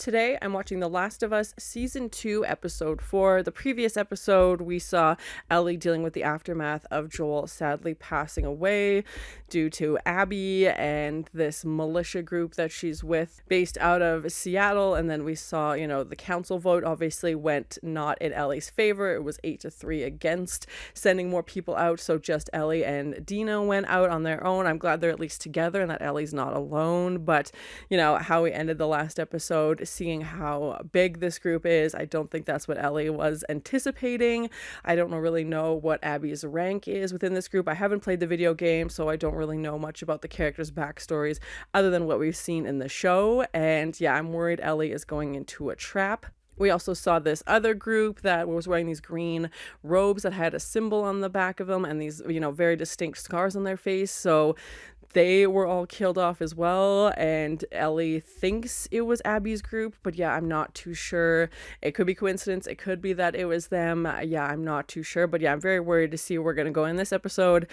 Today, I'm watching The Last of Us Season 2, Episode 4. The previous episode, we saw Ellie dealing with the aftermath of Joel sadly passing away due to Abby and this militia group that she's with based out of Seattle. And then we saw, the council vote obviously went not in Ellie's favor. It was 8-3 against sending more people out. So just Ellie and Dina went out on their own. I'm glad they're at least together and that Ellie's not alone. But, how we ended the last episode, seeing how big this group is, I don't think that's what Ellie was anticipating. I don't really know what Abby's rank is within this group. I haven't played the video game, so I don't really know much about the characters' backstories other than what we've seen in the show. And yeah, I'm worried Ellie is going into a trap. We also saw this other group that was wearing these green robes that had a symbol on the back of them and these, very distinct scars on their face. So they were all killed off as well, and Ellie thinks it was Abby's group, but yeah, I'm not too sure. It could be coincidence. It could be that it was them. Yeah, I'm not too sure, but yeah, I'm very worried to see where we're going to go in this episode.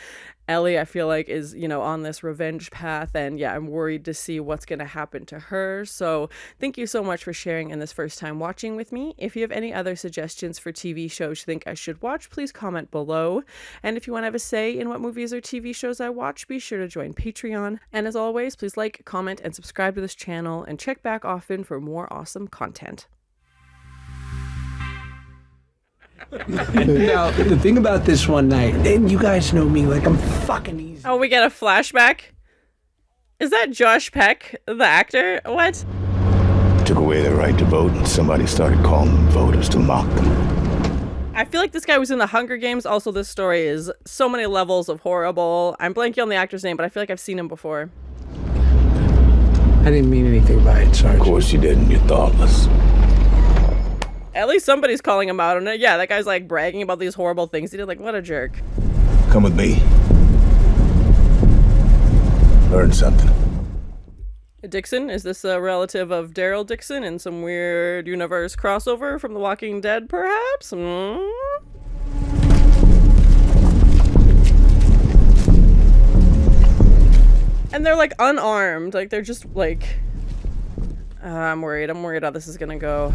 Ellie, I feel like, is, on this revenge path, and yeah, I'm worried to see what's going to happen to her. So thank you so much for sharing in this first time watching with me. If you have any other suggestions for TV shows you think I should watch, please comment below. And if you want to have a say in what movies or TV shows I watch, be sure to join Patreon. And as always, please like, comment, and subscribe to this channel, and check back often for more awesome content. Now, the thing about this one night, and you guys know me, like, I'm fucking easy. Oh, we get a flashback? Is that Josh Peck, the actor? What? Took away their right to vote, and somebody started calling them voters to mock them. I feel like this guy was in the Hunger Games. Also, this story is so many levels of horrible. I'm blanking on the actor's name, but I feel like I've seen him before. I didn't mean anything by it, Sarge. Of course you didn't, you're thoughtless. At least somebody's calling him out on it. Yeah, that guy's like bragging about these horrible things he did. Like, what a jerk. Come with me. Learn something. Dixon, is this a relative of Daryl Dixon in some weird universe crossover from The Walking Dead, perhaps? And they're like unarmed. Like, they're just like... I'm worried how this is gonna go.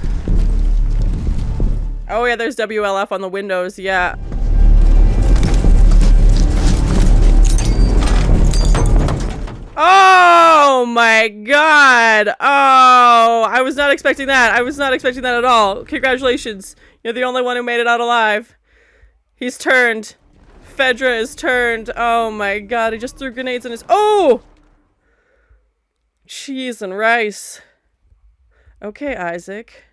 Oh yeah, there's WLF on the windows, yeah. Oh my god! Oh, I was not expecting that. I was not expecting that at all. Congratulations. You're the only one who made it out alive. He's turned. Fedra is turned. Oh my god, he just threw grenades in his... Oh! Cheese and rice. Okay, Isaac.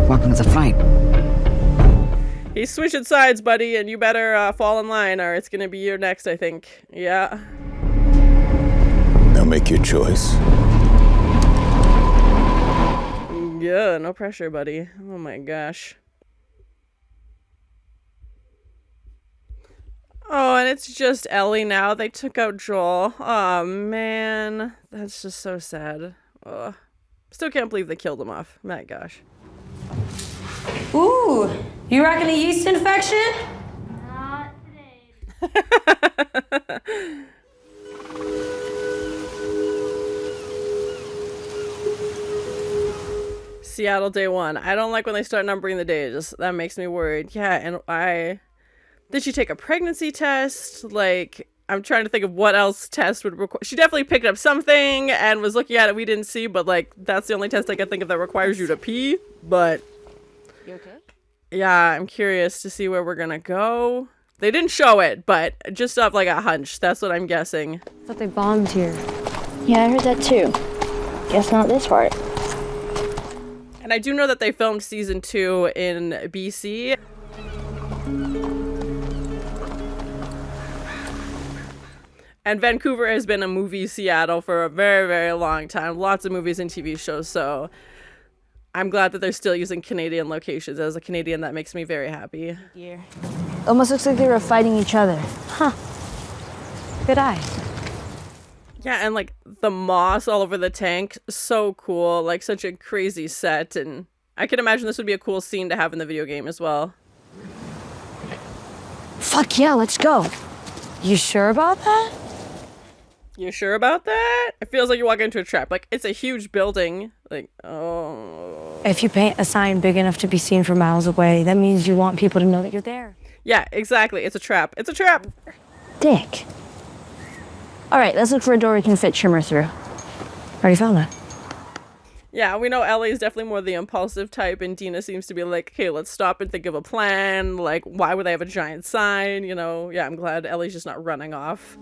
Welcome to the fight. He's switching sides, buddy, and you better fall in line or it's gonna be your next, I think. Yeah. Now make your choice. Yeah, no pressure, buddy. Oh my gosh. Oh, and it's just Ellie now. They took out Joel. Oh, man. That's just so sad. Ugh. Still can't believe they killed him off. My gosh. Ooh, you rocking a yeast infection? Not today. Seattle day one. I don't like when they start numbering the days. That makes me worried. Yeah, and did she take a pregnancy test? Like, I'm trying to think of what else test would require. She definitely picked up something and was looking at it we didn't see, but like, that's the only test I can think of that requires you to pee. But You okay? yeah, I'm curious to see where we're gonna go. They didn't show it, but just off like a hunch. That's what I'm guessing. I thought they bombed here. Yeah, I heard that too. Guess not this part. And I do know that they filmed season 2 in BC. And Vancouver has been a movie Seattle for a very, very long time. Lots of movies and TV shows, so I'm glad that they're still using Canadian locations. As a Canadian, that makes me very happy. Dear. Almost looks like they were fighting each other. Huh. Good eye. Yeah, and like the moss all over the tank, so cool. Like such a crazy set, and I can imagine this would be a cool scene to have in the video game as well. Fuck yeah, let's go. You sure about that? You sure about that? It feels like you walk into a trap. Like, it's a huge building. Like, oh. If you paint a sign big enough to be seen from miles away, that means you want people to know that you're there. Yeah, exactly. It's a trap. It's a trap. Dick. All right, let's look for a door we can fit Shimmer through. Already found it. Yeah, we know Ellie is definitely more the impulsive type, and Dina seems to be like, okay, let's stop and think of a plan. Like, why would they have a giant sign? You know, yeah, I'm glad Ellie's just not running off.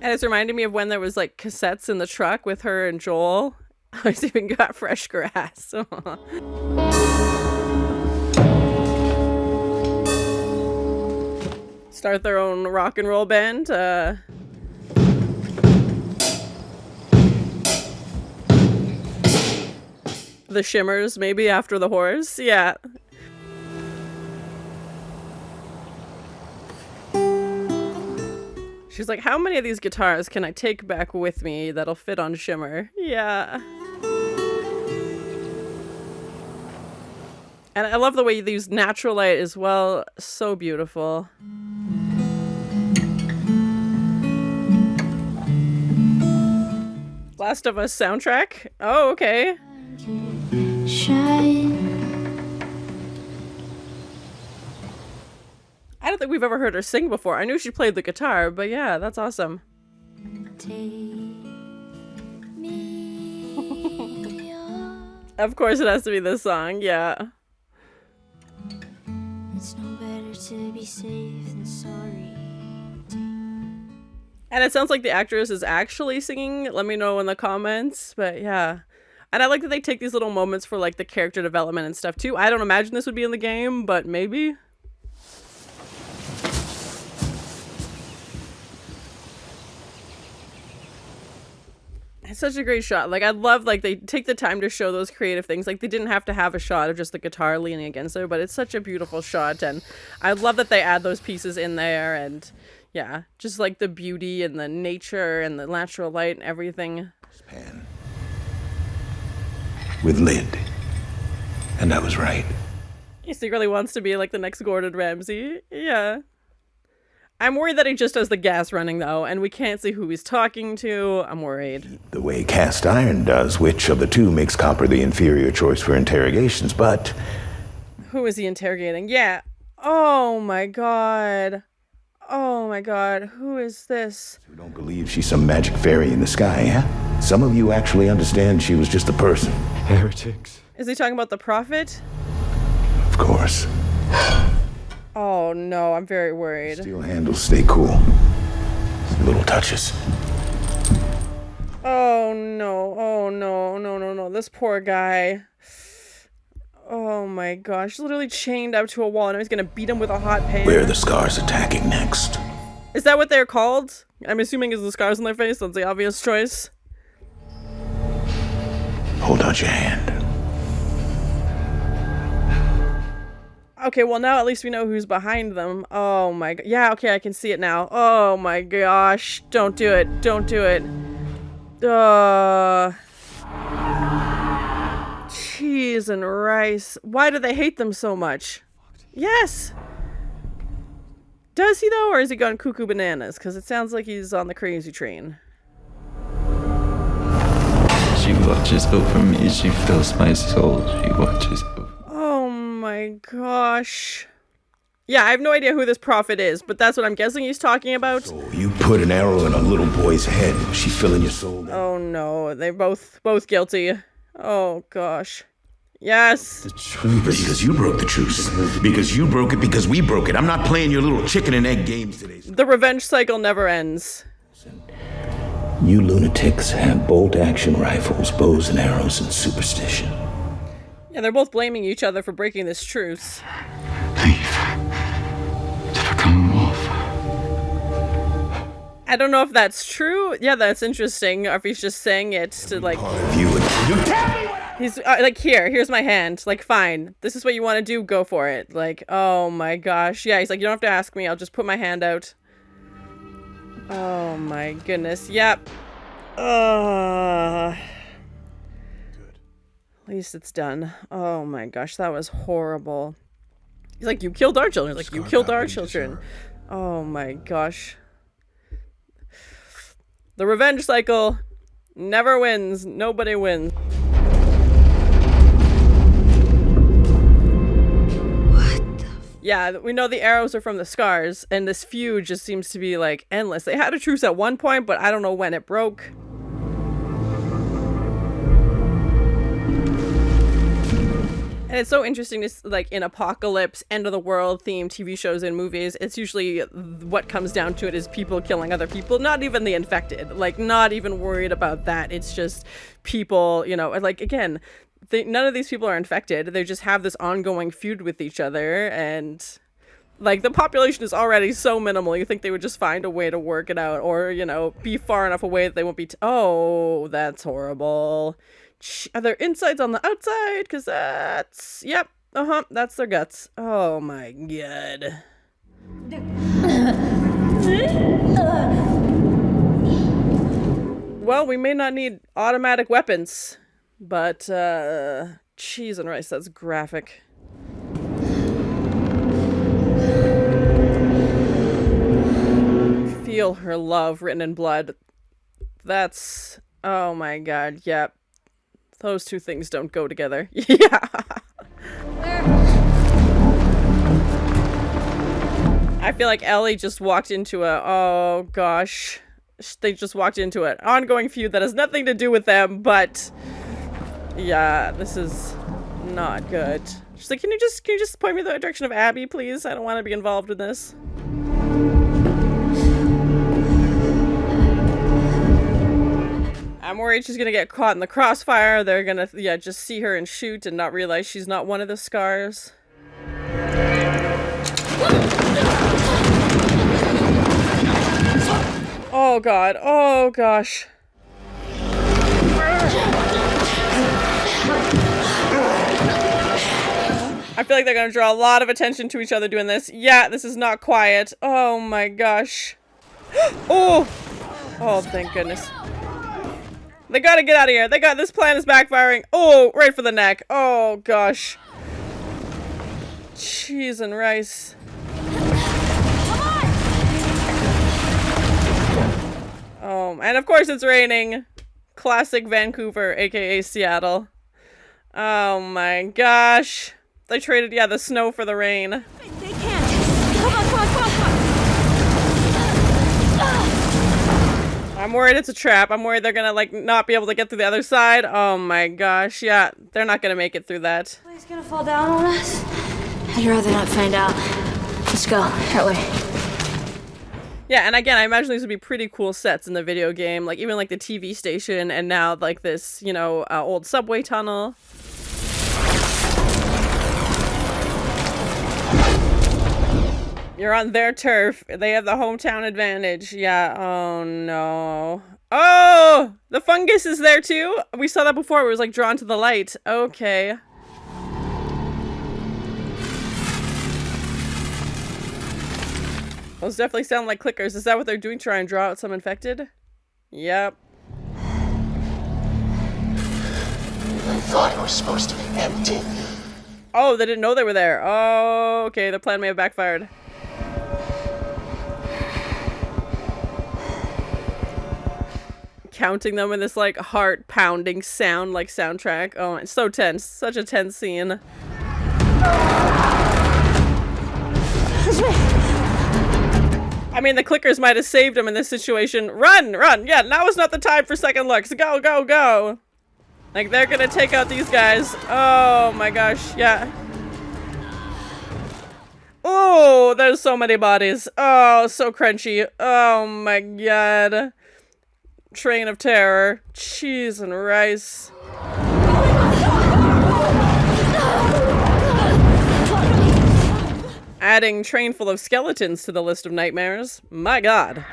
And it's reminding me of when there was like cassettes in the truck with her and Joel. I even got fresh grass. Start their own rock and roll band. The Shimmers, maybe, after the horse. Yeah. She's like, how many of these guitars can I take back with me that'll fit on Shimmer? Yeah. And I love the way they use natural light as well. So beautiful. Last of Us soundtrack? Oh, okay. I don't think we've ever heard her sing before. I knew she played the guitar, but yeah, that's awesome. Of course it has to be this song, yeah. It's no better to be safe than sorry. And it sounds like the actress is actually singing. Let me know in the comments, but yeah. And I like that they take these little moments for like the character development and stuff too. I don't imagine this would be in the game, but maybe. It's such a great shot. Like, I love, like, they take the time to show those creative things. Like, they didn't have to have a shot of just the guitar leaning against her, but it's such a beautiful shot. And I love that they add those pieces in there. And yeah, just like the beauty and the nature and the natural light and everything. Pan. With lid. And I was right. He secretly wants to be like the next Gordon Ramsay. Yeah. I'm worried that he just has the gas running, though, and we can't see who he's talking to. I'm worried. The way cast iron does, which of the two makes copper the inferior choice for interrogations, but... Who is he interrogating? Yeah. Oh, my God. Oh, my God. Who is this? You don't believe she's some magic fairy in the sky, huh? Some of you actually understand she was just a person. Heretics. Is he talking about the prophet? Of course. Oh no, I'm very worried. Steel handles, stay cool. Little touches. Oh no, no. This poor guy. Oh my gosh, literally chained up to a wall and he's gonna beat him with a hot pan. Where are the scars attacking next? Is that what they're called? I'm assuming is the scars on their face. That's the obvious choice. Hold out your hand. Okay, well now at least we know who's behind them. Oh my god. Yeah, okay, I can see it now. Oh my gosh. Don't do it. Don't do it. Cheese and rice. Why do they hate them so much? Yes. Does he though, or is he gone cuckoo bananas? Because it sounds like he's on the crazy train. She watches over me. She fills my soul. She watches over. Oh my gosh. Yeah, I have no idea who this prophet is, but that's what I'm guessing he's talking about. So you put an arrow in a little boy's head. She's filling your soul. Oh no, they're both guilty. Oh gosh. Yes. The truth. Because you broke the truce. Because you broke it, because we broke it. I'm not playing your little chicken and egg games today. The revenge cycle never ends. You lunatics have bolt-action rifles, bows and arrows, and superstition. Yeah, they're both blaming each other for breaking this truce. Leave. To become a wolf. I don't know if that's true. Yeah, that's interesting. Or if he's just saying it to like... He's like, here's my hand. Like, fine. This is what you want to do. Go for it. Like, oh my gosh. Yeah, he's like, you don't have to ask me. I'll just put my hand out. Oh my goodness. Yep. At least it's done. Oh my gosh, that was horrible. He's like, you killed our children. He's like, you killed our what he children. deserved. Oh my gosh. The revenge cycle never wins. Nobody wins. Yeah, we know the arrows are from the scars, and this feud just seems to be, like, endless. They had a truce at one point, but I don't know when it broke. And it's so interesting to, like, in apocalypse, end-of-the-world themed TV shows and movies, it's usually what comes down to it is people killing other people, not even the infected. Like, not even worried about that. It's just people, you know, like, again... none of these people are infected. They just have this ongoing feud with each other, and like the population is already so minimal. You think they would just find a way to work it out, or you know, be far enough away that they won't be. Oh, that's horrible. Are there insides on the outside? Because that's yep. That's their guts. Oh my god. Well, we may not need automatic weapons. But, cheese and rice, that's graphic. Feel her love written in blood. That's, oh my god, yep. Those two things don't go together. Yeah. I feel like Ellie just walked into oh gosh. They just walked into an ongoing feud that has nothing to do with them, but... yeah, this is not good. She's like, can you just point me the direction of Abby, please? I don't want to be involved in this. I'm worried she's gonna get caught in the crossfire. They're gonna, yeah, just see her and shoot and not realize she's not one of the scars. Oh god, oh gosh. I feel like they're gonna draw a lot of attention to each other doing this. Yeah, this is not quiet. Oh my gosh. Oh! Oh, thank goodness. They gotta get out of here. This plan is backfiring. Oh, right for the neck. Oh gosh. Cheese and rice. Oh, and of course it's raining. Classic Vancouver, aka Seattle. Oh my gosh. They traded, yeah, the snow for the rain. They can't. Come on, come on, come on, come on. I'm worried it's a trap. I'm worried they're gonna, like, not be able to get through the other side. Oh my gosh, yeah. They're not gonna make it through that. He's gonna fall down on us. I'd rather not find out. Let's go. That way. Yeah, and again, I imagine these would be pretty cool sets in the video game. Like, even, like, the TV station and now, like, this, you know, old subway tunnel. You're on their turf. They have the hometown advantage. Yeah, oh no. Oh! The fungus is there too? We saw that before. It was like drawn to the light. Okay. Those definitely sound like clickers. Is that what they're doing? Try and draw out some infected? Yep. I thought it was supposed to be empty. Oh, they didn't know they were there. Oh, okay. The plan may have backfired. Counting them in this, like, heart-pounding sound, like, soundtrack. Oh, it's so tense. Such a tense scene. I mean, the clickers might have saved him in this situation. Run! Run! Yeah, now is not the time for second looks. Go, go, go! Like, they're gonna take out these guys. Oh, my gosh. Yeah. Oh, there's so many bodies. Oh, so crunchy. Oh, my God. Train of terror. Cheese and rice. Adding train full of skeletons to the list of nightmares. My God.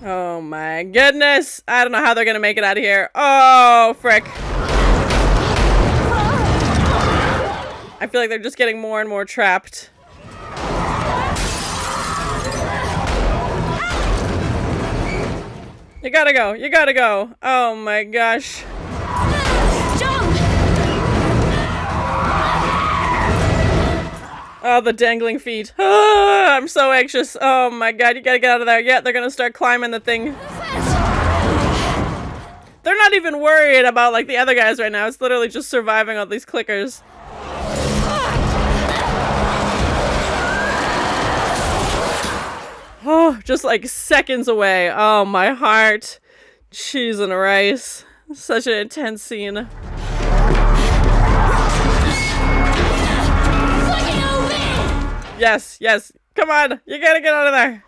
Oh my goodness. I don't know how they're gonna make it out of here. Oh, frick. I feel like they're just getting more and more trapped. You gotta go. You gotta go. Oh my gosh. Jump! Oh, the dangling feet. Ah, I'm so anxious. Oh my god, you gotta get out of there. Yeah, they're gonna start climbing the thing. They're not even worried about like the other guys right now. It's literally just surviving all these clickers. Oh, just like seconds away. Oh, my heart. Cheese and rice. Such an intense scene. Yes, yes. Come on. You gotta get out of there.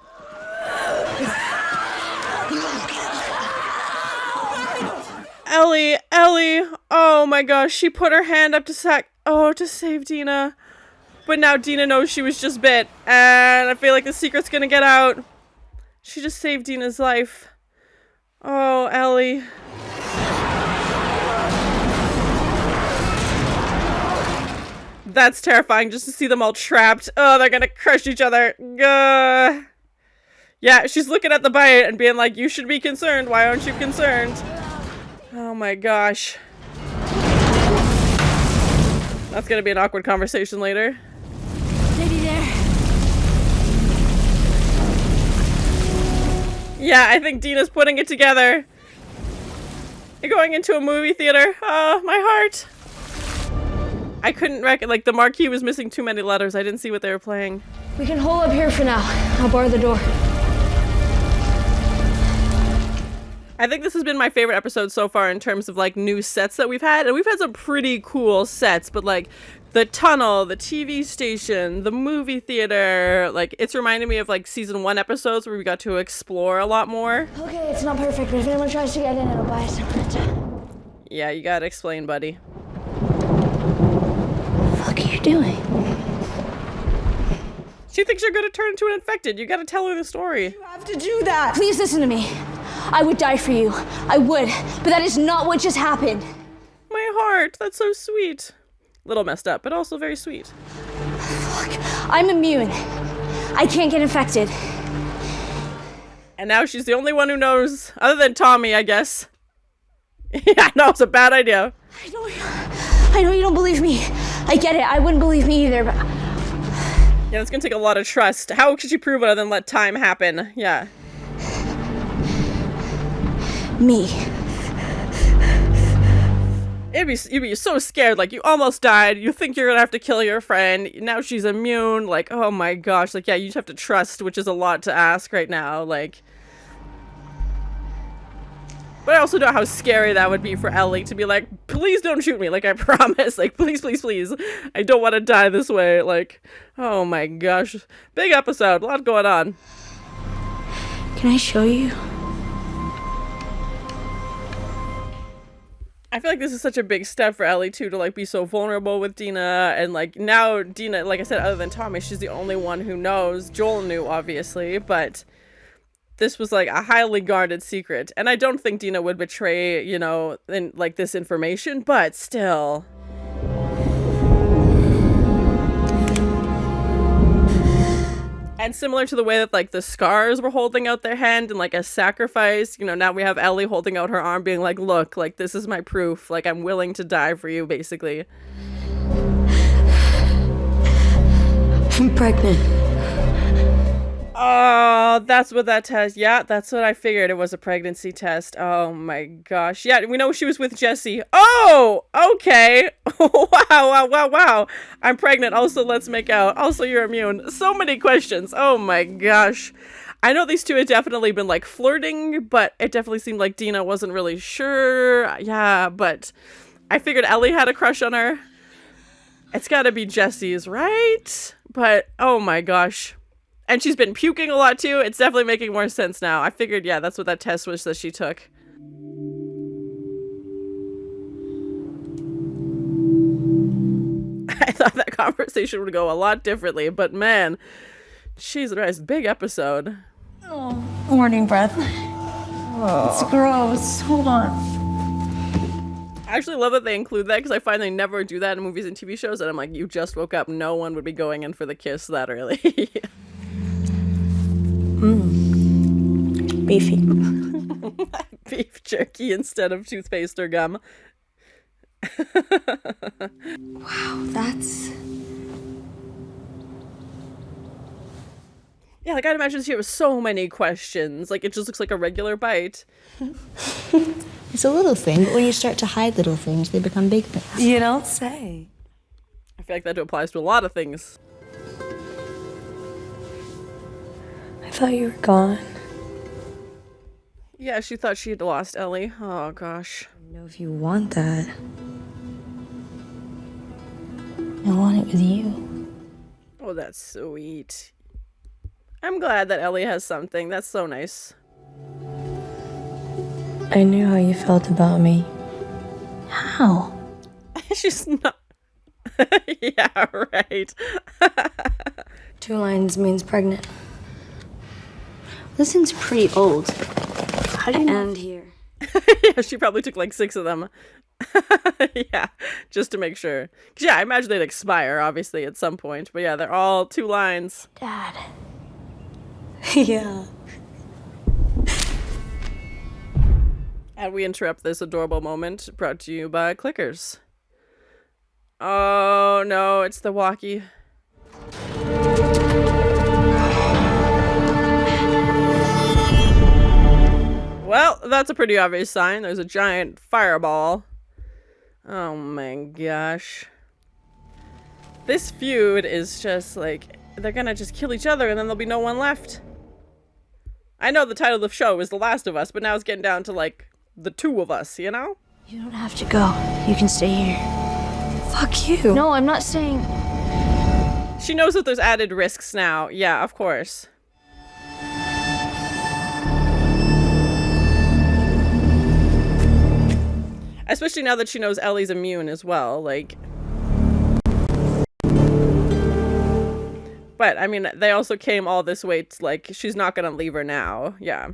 Ellie, Ellie. Oh my gosh. She put her hand up to to save Dina. But now Dina knows she was just bit. And I feel like the secret's gonna get out. She just saved Dina's life. Oh, Ellie. That's terrifying just to see them all trapped. Oh, they're gonna crush each other. Yeah, she's looking at the bite and being like, you should be concerned. Why aren't you concerned? Oh my gosh. That's gonna be an awkward conversation later. Maybe there. Yeah, I think Dina's putting it together. You're going into a movie theater. Oh, my heart. I couldn't like the marquee was missing too many letters. I didn't see what they were playing. We can hole up here for now. I'll bar the door. I think this has been my favorite episode so far in terms of like new sets that we've had. And we've had some pretty cool sets, but like the tunnel, the TV station, the movie theater, like it's reminding me of like season 1 episodes where we got to explore a lot more. Okay, it's not perfect, but if anyone tries to get in, it'll buy us some rent. Yeah, you gotta explain, buddy. What the fuck are you doing? She thinks you're gonna turn into an infected. You gotta tell her the story. You have to do that. Please listen to me. I would die for you. I would, but that is not what just happened. My heart, that's so sweet. Little messed up, but also very sweet. Fuck, I'm immune. I can't get infected. And now she's the only one who knows, other than Tommy, I guess. Yeah, no, it's a bad idea. I know you don't believe me. I get it. I wouldn't believe me either, but... Yeah, it's gonna take a lot of trust. How could she prove it other than let time happen? Yeah. Me. You'd be so scared, like you almost died, you think you're gonna have to kill your friend, now she's immune, like oh my gosh, like yeah, you just have to trust, which is a lot to ask right now, like. But I also know how scary that would be for Ellie to be like, please don't shoot me, like I promise, like please, please, please, I don't want to die this way, like, oh my gosh. Big episode, a lot going on. Can I show you? I feel like this is such a big step for Ellie too, to like be so vulnerable with Dina, and like now Dina, like I said, other than Tommy, she's the only one who knows. Joel knew obviously, but this was like a highly guarded secret, and I don't think Dina would betray, you know, in like this information, but still. And similar to the way that like the scars were holding out their hand and like a sacrifice, you know, now we have Ellie holding out her arm being like, look, like this is my proof, like I'm willing to die for you, basically. I'm pregnant. Oh, that's what that test, yeah, that's what I figured, it was a pregnancy test. Oh my gosh. Yeah, we know she was with Jesse. Oh, okay. Wow. I'm pregnant, also let's make out, also you're immune. So many questions. Oh my gosh. I know these two had definitely been like flirting, but it definitely seemed like Dina wasn't really sure. Yeah, but I figured Ellie had a crush on her. It's gotta be Jesse's, right? But oh my gosh. And she's been puking a lot too. It's definitely making more sense now. I figured, yeah, that's what that test was that she took. I thought that conversation would go a lot differently, but man, jeez Christ, big episode. Oh, morning breath. Oh. It's gross. Hold on. I actually love that they include that because I find they never do that in movies and TV shows, and I'm like, you just woke up. No one would be going in for the kiss that early. Beefy. Beef jerky instead of toothpaste or gum. Wow, that's... Yeah, like I'd imagine she has so many questions. Like it just looks like a regular bite. It's a little thing, but when you start to hide little things, they become big things. You don't say. I feel like that applies to a lot of things. I thought you were gone. Yeah, she thought she had lost Ellie. Oh gosh. I don't know if you want that. I want it with you. Oh, that's sweet. I'm glad that Ellie has something. That's so nice. I knew how you felt about me. How? She's not. Yeah, right. 2 lines means pregnant. This thing's pretty old. How do you know? And here. Yeah, she probably took like 6 of them. Yeah, just to make sure. 'Cause yeah, I imagine they'd expire, obviously, at some point. But yeah, they're all 2 lines. Dad. Yeah. And we interrupt this adorable moment brought to you by Clickers. Oh no, it's the walkie. Well, that's a pretty obvious sign. There's a giant fireball. Oh my gosh. This feud is just like, they're gonna just kill each other and then there'll be no one left. I know the title of the show is The Last of Us, but now it's getting down to like the 2 of us, you know? You don't have to go. You can stay here. Fuck you. No, I'm not saying... She knows that there's added risks now. Yeah, of course. Especially now that she knows Ellie's immune as well, like... But, I mean, they also came all this way, like, she's not gonna leave her now. Yeah.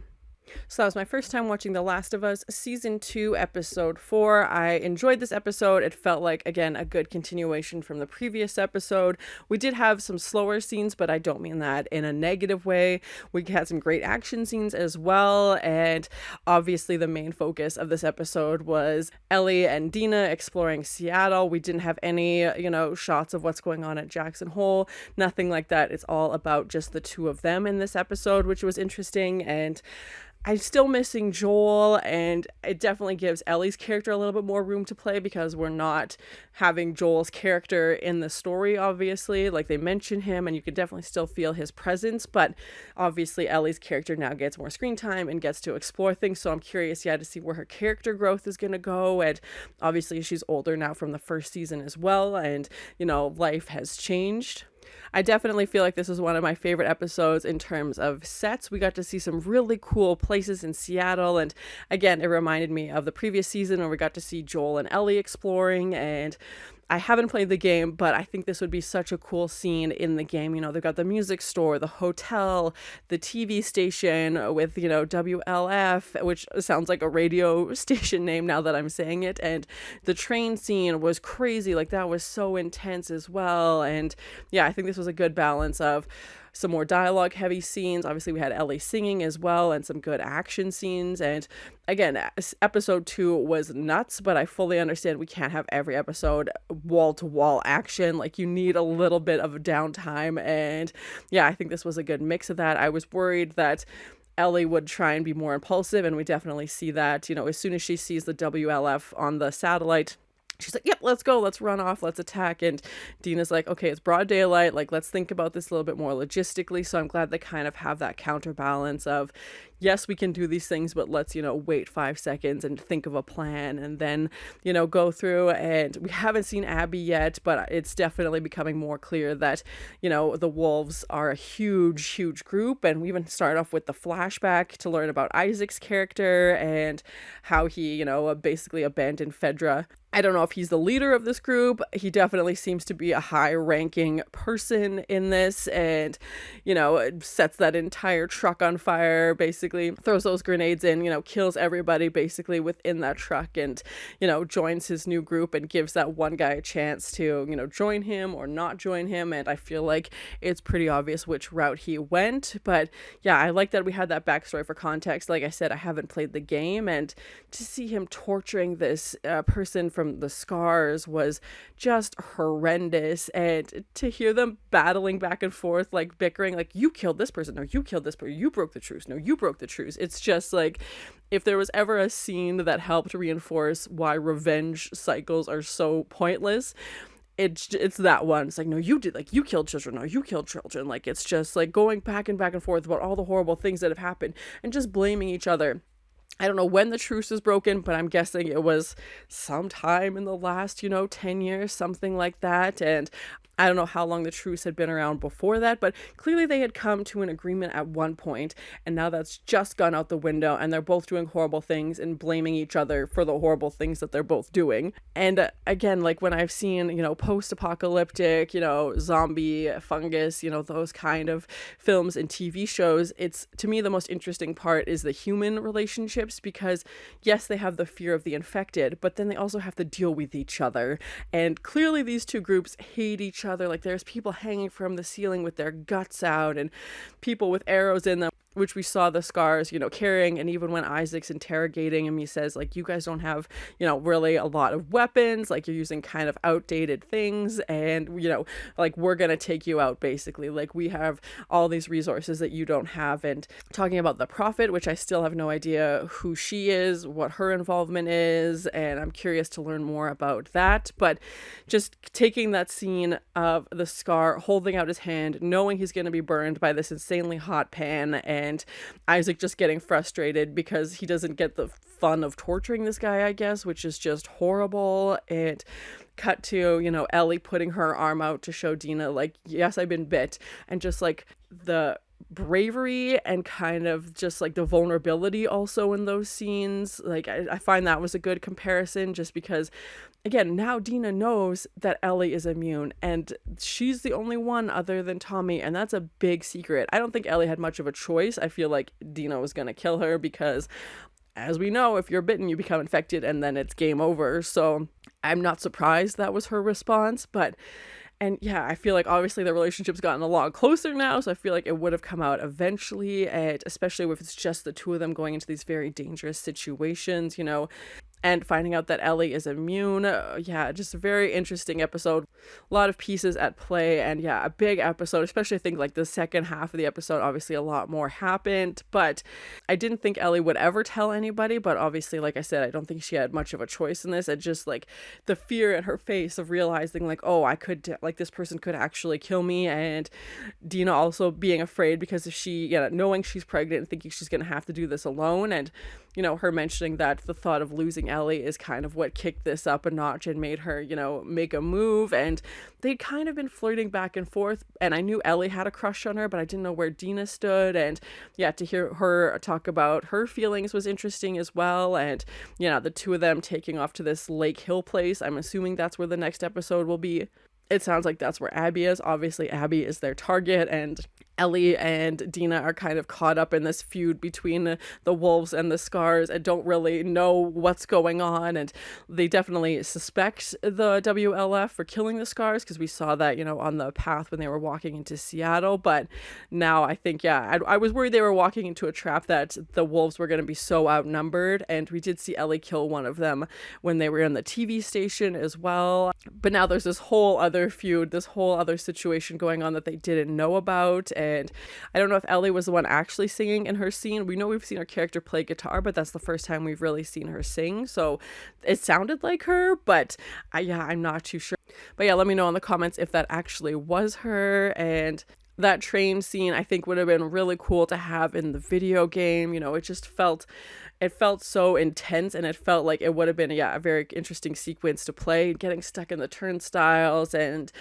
So that was my first time watching The Last of Us Season 2, Episode 4. I enjoyed this episode. It felt like, again, a good continuation from the previous episode. We did have some slower scenes, but I don't mean that in a negative way. We had some great action scenes as well, and obviously the main focus of this episode was Ellie and Dina exploring Seattle. We didn't have any, shots of what's going on at Jackson Hole. Nothing like that. It's all about just the 2 of them in this episode, which was interesting, and I'm still missing Joel, and it definitely gives Ellie's character a little bit more room to play because we're not having Joel's character in the story, obviously. Like, they mention him, and you can definitely still feel his presence, but obviously Ellie's character now gets more screen time and gets to explore things, so I'm curious, to see where her character growth is going to go, and obviously she's older now from the first season as well, and, life has changed. I definitely feel like this is one of my favorite episodes in terms of sets. We got to see some really cool places in Seattle, and again, it reminded me of the previous season where we got to see Joel and Ellie exploring, and I haven't played the game, but I think this would be such a cool scene in the game. They've got the music store, the hotel, the TV station with, WLF, which sounds like a radio station name now that I'm saying it. And the train scene was crazy. Like, that was so intense as well. And yeah, I think this was a good balance of some more dialogue heavy scenes. Obviously we had Ellie singing as well, and some good action scenes. And again, episode 2 was nuts, but I fully understand we can't have every episode wall to wall action. Like, you need a little bit of downtime, and yeah, I think this was a good mix of that. I was worried that Ellie would try and be more impulsive, and we definitely see that, as soon as she sees the WLF on the satellite, she's like, yep, let's go, let's run off, let's attack. And Dina's like, okay, it's broad daylight, like, let's think about this a little bit more logistically. So I'm glad they kind of have that counterbalance of, yes, we can do these things, but let's, wait 5 seconds and think of a plan and then, go through. And we haven't seen Abby yet, but it's definitely becoming more clear that, the wolves are a huge, huge group. And we even start off with the flashback to learn about Isaac's character and how he, basically abandoned Fedra. I don't know if he's the leader of this group. He definitely seems to be a high-ranking person in this, and, sets that entire truck on fire, basically throws those grenades in, kills everybody basically within that truck, and, joins his new group and gives that one guy a chance to, join him or not join him. And I feel like it's pretty obvious which route he went. But yeah, I like that we had that backstory for context. Like I said, I haven't played the game, and to see him torturing this person from from the scars was just horrendous. And to hear them battling back and forth, like bickering, like, you killed this person, no, you killed this person, you broke the truce, no, you broke the truce. It's just like, if there was ever a scene that helped reinforce why revenge cycles are so pointless, it's that one. It's like, no, you did, like, you killed children, no, you killed children. Like, it's just like going back and forth about all the horrible things that have happened and just blaming each other. I don't know when the truce was broken, but I'm guessing it was sometime in the last, 10 years, something like that. And I don't know how long the truce had been around before that, but clearly they had come to an agreement at one point, and now that's just gone out the window, and they're both doing horrible things and blaming each other for the horrible things that they're both doing. And again, like when I've seen, post-apocalyptic, zombie, fungus, those kind of films and TV shows, it's, to me, the most interesting part is the human relationships, because yes, they have the fear of the infected, but then they also have to deal with each other. And clearly these two groups hate each other. Like, there's people hanging from the ceiling with their guts out and people with arrows in them, which we saw the scars, carrying. And even when Isaac's interrogating him, he says, like, you guys don't have, really a lot of weapons, like, you're using kind of outdated things, and, like, we're gonna take you out, basically. Like, we have all these resources that you don't have. And talking about the Prophet, which I still have no idea who she is, what her involvement is, and I'm curious to learn more about that. But just taking that scene of the Scar holding out his hand, knowing he's gonna be burned by this insanely hot pan, and Isaac just getting frustrated because he doesn't get the fun of torturing this guy, I guess, which is just horrible. And cut to, Ellie putting her arm out to show Dina, like, yes, I've been bit. And just like the bravery and kind of just like the vulnerability also in those scenes. Like, I find that was a good comparison, just because, again, now Dina knows that Ellie is immune, and she's the only one other than Tommy, and that's a big secret. I don't think Ellie had much of a choice. I feel like Dina was gonna kill her because, as we know, if you're bitten, you become infected, and then it's game over. So I'm not surprised that was her response. And yeah, I feel like obviously the relationship's gotten a lot closer now, so I feel like it would have come out eventually, and especially if it's just the two of them going into these very dangerous situations, and finding out that Ellie is immune. Yeah, just a very interesting episode. A lot of pieces at play, and yeah, a big episode, especially I think like the second half of the episode. Obviously a lot more happened, but I didn't think Ellie would ever tell anybody, but obviously, like I said, I don't think she had much of a choice in this. And just like the fear in her face of realizing, like, oh, I could, like, this person could actually kill me, and Dina also being afraid because if she, knowing she's pregnant and thinking she's gonna have to do this alone, and her mentioning that the thought of losing Ellie is kind of what kicked this up a notch and made her, make a move. And they'd kind of been flirting back and forth, and I knew Ellie had a crush on her, but I didn't know where Dina stood. And yeah, to hear her talk about her feelings was interesting as well. And the two of them taking off to this Lake Hill place, I'm assuming that's where the next episode will be. It sounds like that's where Abby is. Obviously Abby is their target, and Ellie and Dina are kind of caught up in this feud between the wolves and the scars and don't really know what's going on. And they definitely suspect the WLF for killing the scars, because we saw that, on the path when they were walking into Seattle. But now I think, yeah, I was worried they were walking into a trap, that the wolves were going to be so outnumbered. And we did see Ellie kill one of them when they were in the TV station as well. But now there's this whole other feud, this whole other situation going on that they didn't know about. And I don't know if Ellie was the one actually singing in her scene. We know we've seen her character play guitar, but that's the first time we've really seen her sing. So it sounded like her, but I'm not too sure. But yeah, let me know in the comments if that actually was her. And that train scene, I think, would have been really cool to have in the video game. It just felt so intense, and it felt like it would have been, a very interesting sequence to play, getting stuck in the turnstiles and,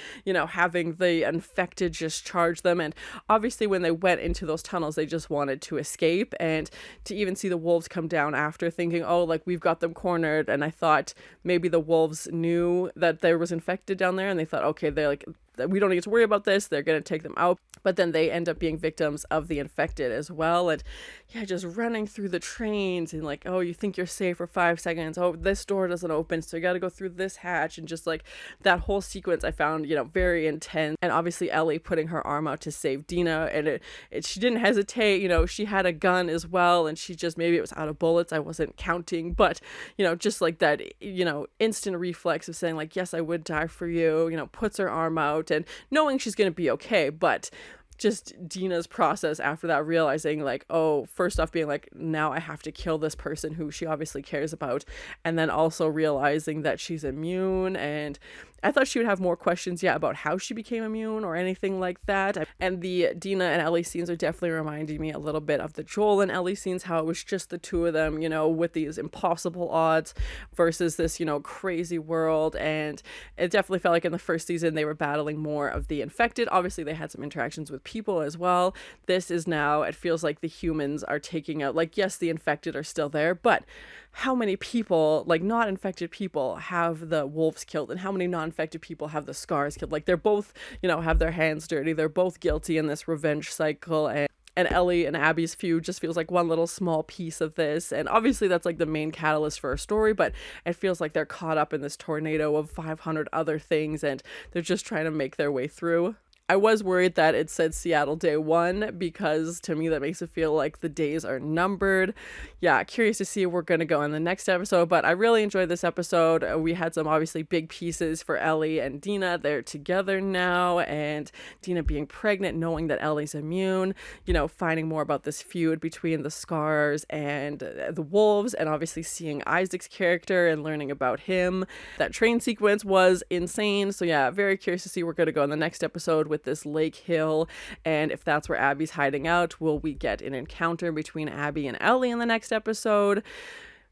having the infected just charge them. And obviously when they went into those tunnels, they just wanted to escape, and to even see the wolves come down after, thinking, oh, like, we've got them cornered. And I thought maybe the wolves knew that there was infected down there, and they thought, okay, they're like, we don't need to worry about this. They're going to take them out. But then they end up being victims of the infected as well. And yeah, just running through the trains and like, oh, you think you're safe for 5 seconds. Oh, this door doesn't open, so you got to go through this hatch. And just like that whole sequence I found, very intense. And obviously Ellie putting her arm out to save Dina, and she didn't hesitate. She had a gun as well, and she just, maybe it was out of bullets, I wasn't counting, but just like that, instant reflex of saying like, yes, I would die for you, puts her arm out and knowing she's gonna be okay. But just Dina's process after that, realizing like, oh, first off being like, now I have to kill this person who she obviously cares about, and then also realizing that she's immune. And I thought she would have more questions, about how she became immune or anything like that. And the Dina and Ellie scenes are definitely reminding me a little bit of the Joel and Ellie scenes, how it was just the two of them, with these impossible odds versus this, crazy world. And it definitely felt like in the first season they were battling more of the infected. Obviously they had some interactions with people as well. This is now, it feels like the humans are taking out, like, yes, the infected are still there, but how many people, like not infected people, have the wolves killed, and how many non-infected people have the scars killed? Like they're both, have their hands dirty. They're both guilty in this revenge cycle. And Ellie and Abby's feud just feels like one little small piece of this. And obviously that's like the main catalyst for a story, but it feels like they're caught up in this tornado of 500 other things, and they're just trying to make their way through. I was worried that it said Seattle Day 1, because to me that makes it feel like the days are numbered. Yeah, curious to see where we're going to go in the next episode, but I really enjoyed this episode. We had some obviously big pieces for Ellie and Dina. They're together now, and Dina being pregnant, knowing that Ellie's immune, finding more about this feud between the Scars and the Wolves, and obviously seeing Isaac's character and learning about him. That train sequence was insane. So yeah, very curious to see where we're going to go in the next episode with this Lake Hill, and if that's where Abby's hiding out. Will we get an encounter between Abby and Ellie in the next episode?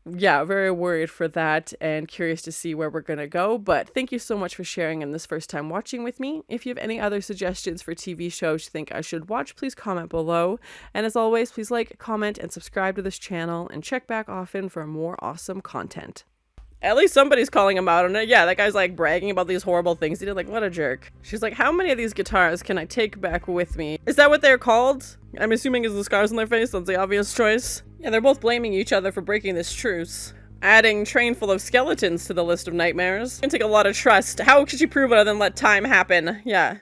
Yeah, very worried for that and curious to see where we're gonna go. But thank you so much for sharing in this first time watching with me. If you have any other suggestions for TV shows you think I should watch, please comment below. And as always, please like, comment, and subscribe to this channel, and check back often for more awesome content. At least somebody's calling him out on it. Yeah, that guy's like bragging about these horrible things he did. Like, what a jerk. She's like, how many of these guitars can I take back with me? Is that what they're called? I'm assuming is the scars on their face. That's the obvious choice. Yeah, they're both blaming each other for breaking this truce. Adding train full of skeletons to the list of nightmares. It's gonna take a lot of trust. How could you prove it other than let time happen? Yeah.